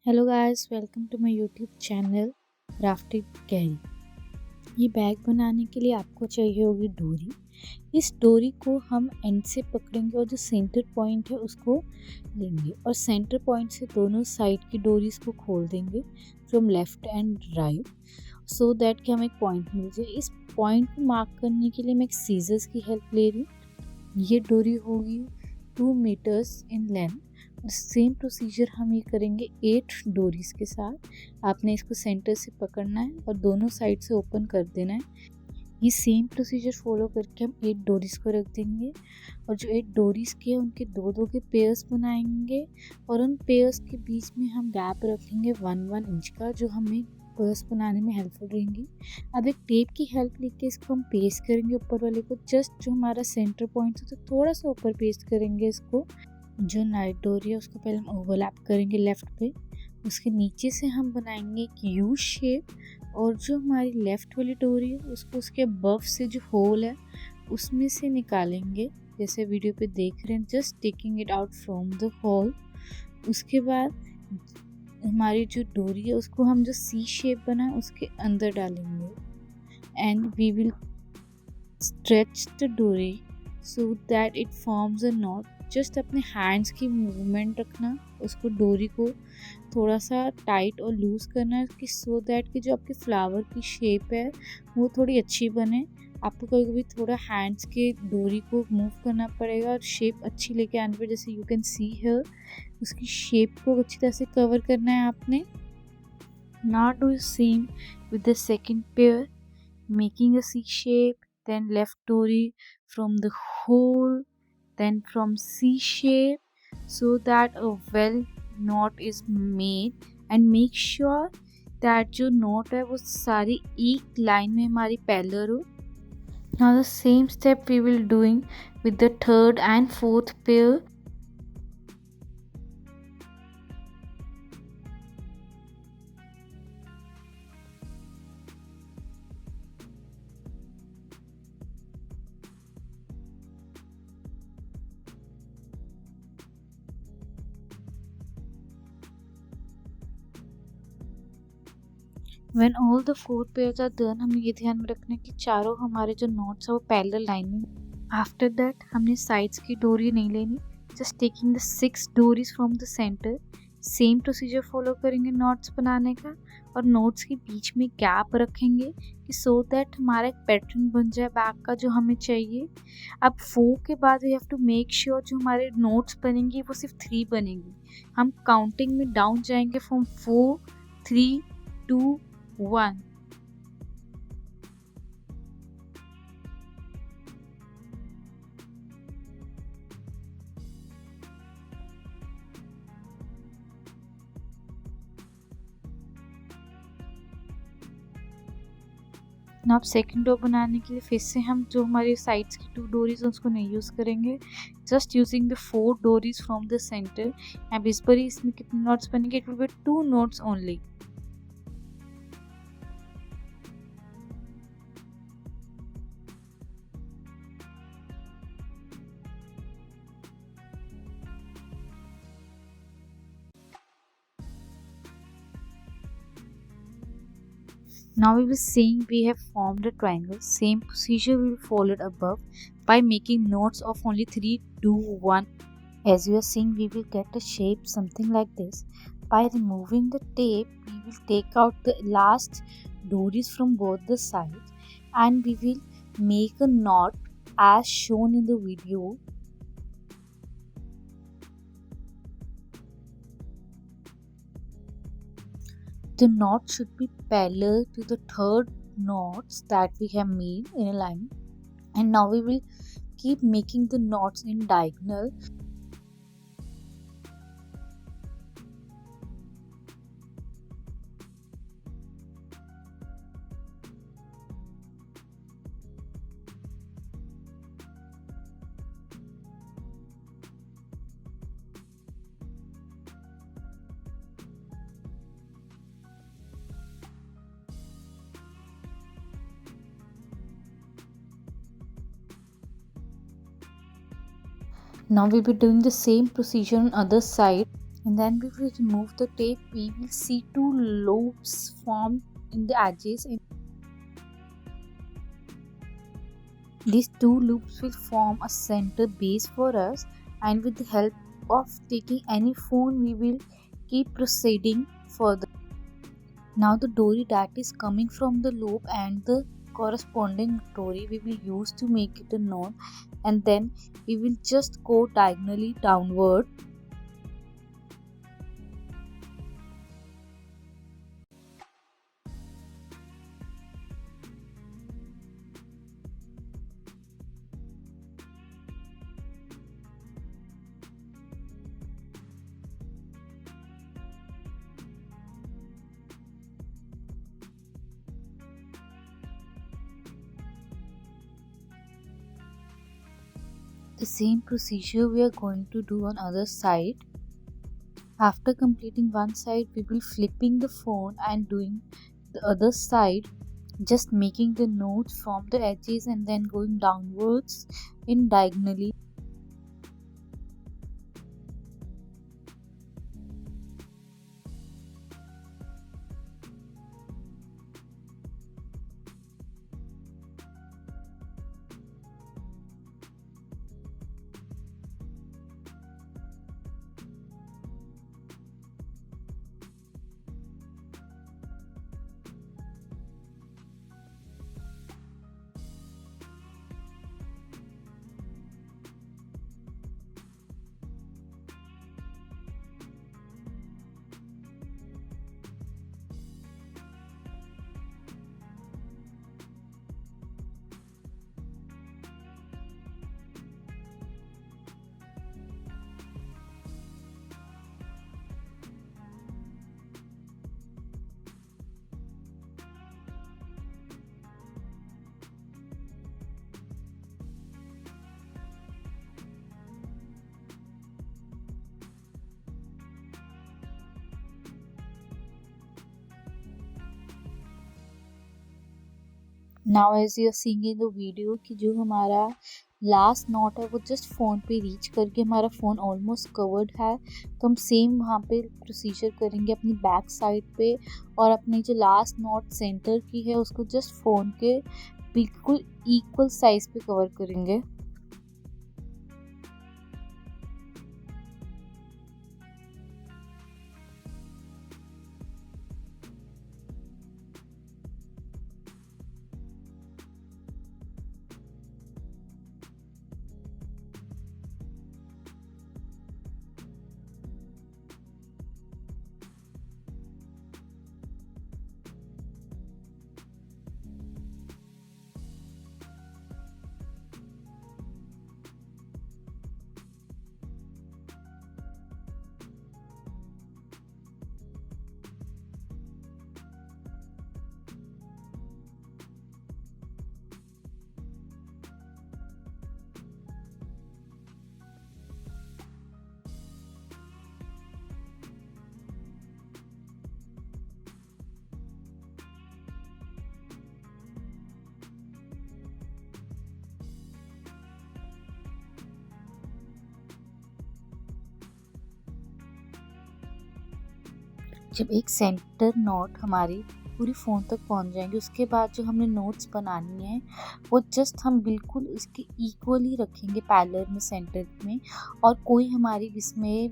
Hello guys, welcome to my YouTube channel crafted carry. ये bag बनाने के लिए आपको चाहिए होगी डोरी। इस डोरी को हम एंड से पकड़ेंगे और जो सेंटर पॉइंट है उसको लेंगे और सेंटर पॉइंट से दोनों साइड की डोरीज को खोल देंगे from left and right, so that कि हमें एक पॉइंट मिल जाए। इस पॉइंट को मार्क करने के लिए मैं एक सीजर्स की हेल्प ले रही हूँ। ये डोरी होगी 2 meters in length. Same procedure हम ये करेंगे 8 डोरीज के साथ। आपने इसको सेंटर से पकड़ना है और दोनों साइड से ओपन कर देना है। ये सेम प्रोसीजर फॉलो करके हम 8 डोरीज को रख देंगे और जो 8 डोरीज के हैं उनके दो के पेयर्स बनाएंगे और उन पेयर्स के बीच में हम गैप रखेंगे 1-1 इंच का, जो हमें पर्स बनाने में हेल्पफुल रहेंगी। अब एक टेप की हेल्प लेके इसको हम पेस्ट करेंगे ऊपर वाले को, जस्ट जो हमारा सेंटर पॉइंट है तो थोड़ा सा ऊपर पेस्ट करेंगे इसको। जो नाइट डोरी है उसको पहले हम ओवरलैप करेंगे लेफ्ट पे, उसके नीचे से हम बनाएंगे एक यू शेप और जो हमारी लेफ्ट वाली डोरी है उसको उसके अबव से जो होल है उसमें से निकालेंगे, जैसे वीडियो पे देख रहे हैं, just taking it out from the hole. उसके बाद हमारी जो डोरी है उसको हम जो सी शेप बना है उसके अंदर डालेंगे and we will stretch the डोरी so that it forms a knot. Just अपने हैंड्स की मूवमेंट रखना, उसको डोरी को थोड़ा सा टाइट और लूज़ करना है कि सो दैट कि जो आपके फ्लावर की शेप है वो थोड़ी अच्छी बने। आपको कभी कभी थोड़ा हैंड्स के डोरी को मूव करना पड़ेगा और शेप अच्छी लेके आने पर, जैसे यू कैन सी हियर उसकी शेप को अच्छी तरह से कवर करना है आपने। Now do same with the second pair, making a C shape, then left dory from the hole, then from C shape, so that a well knot is made, and make sure that जो knot है वो सारी एक line में हमारी parallel हो। Now the same step we will doing with the third and fourth pair. When all the 4 pairs are done, हमें ये ध्यान में रखना है कि चारों हमारे जो नॉट्स है वो पैरेलल लाइन में। आफ्टर दैट हमने साइड्स की डोरी नहीं लेनी, जस्ट टेकिंग द 6 डोरीज from the centre. Same procedure follow करेंगे नॉट्स बनाने का और नॉट्स के बीच में गैप रखेंगे कि सो दैट हमारा एक पैटर्न बन जाए बैक का जो हमें चाहिए। अब 4 के बाद we have to make sure जो हमारे नोट्स बनेंगी वो सिर्फ 3 बनेंगी। हम काउंटिंग में डाउन जाएंगे फ्रॉम 4, 3, 2, 1। ना आप सेकंड डोर बनाने के लिए फिर से हम जो हमारी साइड्स की 2 डोरीज उसको नहीं यूज़ करेंगे, जस्ट यूजिंग द 4 डोरीज फ्रॉम द सेंटर। अब इस बार इसमें कितने नॉट्स बनेंगे, it will be 2 knots only. Now we will saying we have formed a triangle. Same procedure we will follow above by making knots of only 3, 2, 1. As you are seeing, we will get a shape something like this. By removing the tape, we will take out the last dories from both the sides and we will make a knot as shown in the video. The knot should be parallel to the third knots that we have made in a line, and now we will keep making the knots in diagonal. Now we'll be doing the same procedure on other side. And then we will remove the tape. We will see two loops formed in the edges, and these two loops will form a center base for us, and with the help of taking any phone we will keep proceeding further. Now the dory that is coming from the loop and the corresponding dory we will use to make it a knot, and then we will just go diagonally downward. The same procedure we are going to do on other side. After completing one side, we will flipping the phone and doing the other side, just making the knots from the edges and then going downwards in diagonally. Now as you are seeing in the video कि जो हमारा last not है वो just phone पे reach करके हमारा phone almost covered है, तो हम सेम वहाँ पे प्रोसीजर करेंगे अपनी बैक साइड पे, और अपनी जो लास्ट नॉट सेंटर की है उसको जस्ट फ़ोन के बिल्कुल इक्वल साइज़ पे कवर करेंगे। जब एक सेंटर नोट हमारी पूरी फ़ोन तक पहुंच जाएंगे, उसके बाद जो हमने नोट्स बनानी है वो जस्ट हम बिल्कुल उसके इक्वली रखेंगे पैरेलल में सेंटर में, और कोई हमारी इसमें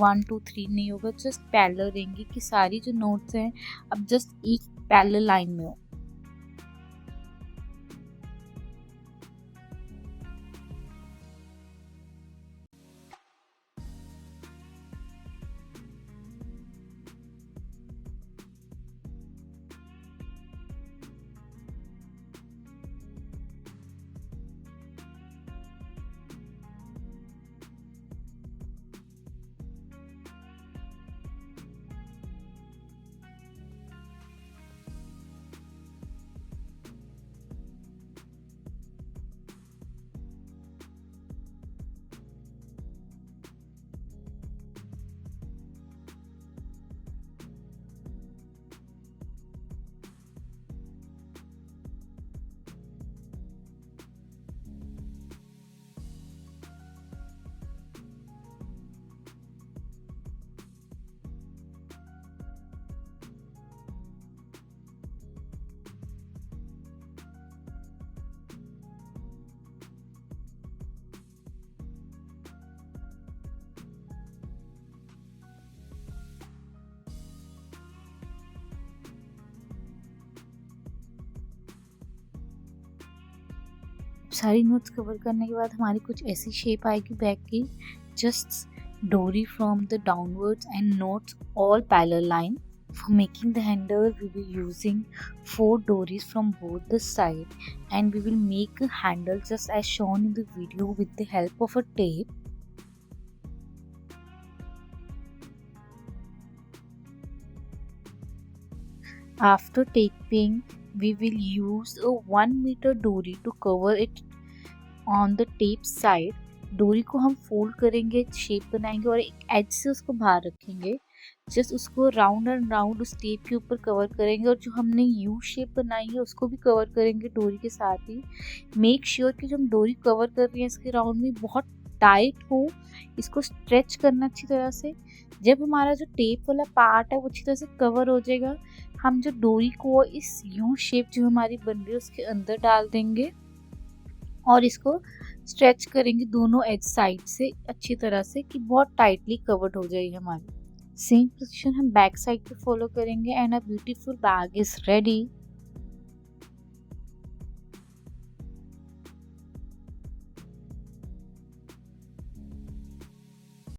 1 2 3 नहीं होगा, जस्ट पैरेलल रहेंगी कि सारी जो नोट्स हैं अब जस्ट एक पैरेलल लाइन में हो। सारी नोट्स कवर करने के बाद हमारी कुछ ऐसी शेप आएगी बैग की। जस्ट डोरी from the downwards and notes all parallel line. For making the handle, we will be using 4 dories from both the side, and we will make a handle just as shown in the video with the help of a tape. After taping, we will use a 1 meter dory to cover it on the tape side. डोरी को हम fold करेंगे, shape बनाएंगे और एक as से उसको बाहर रखेंगे। जस्ट उसको राउंड एंड राउंड उस टेप के ऊपर कवर करेंगे और जो हमने यू शेप बनाई है उसको भी कवर करेंगे डोरी के साथ ही। मेक श्योर कि जो हम डोरी कवर कर रहे हैं इसके राउंड में बहुत टाइट हो, इसको स्ट्रेच करना अच्छी तरह से। जब हमारा जो टेप वाला पार्ट है वो अच्छी तरह से कवर हो जाएगा, हम जो डोरी को इस यू शेप जो हमारी बन रही है उसके अंदर डाल देंगे और इसको स्ट्रेच करेंगे दोनों एज साइड से अच्छी तरह से कि बहुत टाइटली कवर्ड हो जाएगी हमारी। सेम पोजीशन हम बैक साइड पे फॉलो करेंगे and a beautiful bag is ready.